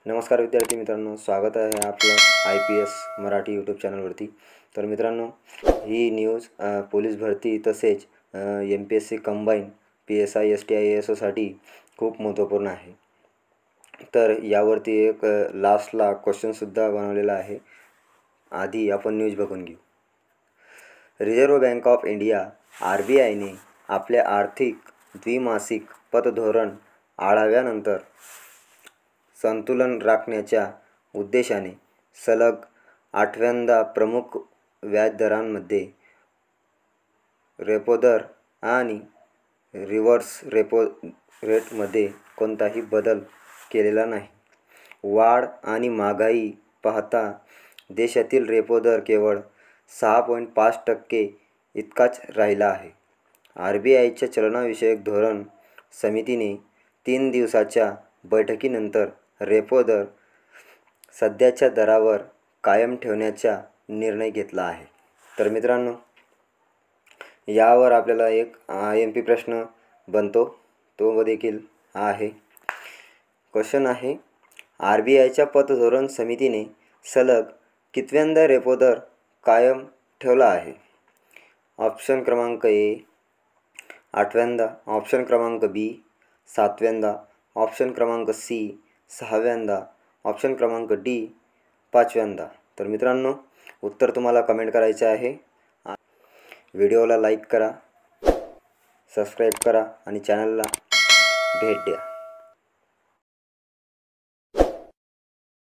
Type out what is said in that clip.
नमस्कार विद्यार्थी मित्रांनो, स्वागत आहे आपलं IPS मराठी यूट्यूब चॅनलवरती। तर मित्रांनो, ही न्यूज पोलीस भरती तसेच MPSC कंबाईन PSI STI ASOसाठी खूप महत्त्वपूर्ण आहे। तर यावरती एक लास्टला क्वेश्चनसुद्धा बनवलेला आहे। आधी आपण न्यूज बघून घेऊ। रिझर्व्ह बँक ऑफ इंडिया RBIने आपल्या आर्थिक द्विमासिक पतधोरण आढाव्यानंतर संतुलन राखण्याच्या उद्देशाने सलग 8व्यांदा प्रमुख व्याजदरांमध्ये रेपो दर आणि रिव्हर्स रेपो रेटमध्ये कोणताही बदल केलेला नाही। वाढ आणि महागाई पाहता देशातील रेपो दर केवळ 6.5% इतकाच राहिला आहे। RBIच्या चलनविषयक धोरण समितीने 3 दिवसाच्या बैठकीनंतर रेपो दर सध्याच्या दरावर कायम ठेवण्याचा निर्णय घेतला आहे। तर मित्रांनो, यावर आपल्याला एक IMP प्रश्न बनतो, तो देखील आहे। क्वेश्चन आहे, RBIच्या पतधोरण समितीने सलग कितव्यांदा रेपो दर कायम ठेवला आहे? ऑप्शन क्रमांक A 8व्यांदा, ऑप्शन क्रमांक B 7व्यांदा, ऑप्शन क्रमांक C 6व्यांदा, ऑप्शन क्रमांक D 5व्यांदा। तर मित्रांनो, उत्तर तुम्हाला कमेंट करायचे आहे। व्हिडिओला लाईक करा, सबस्क्राईब करा आणि चॅनलला भेट द्या।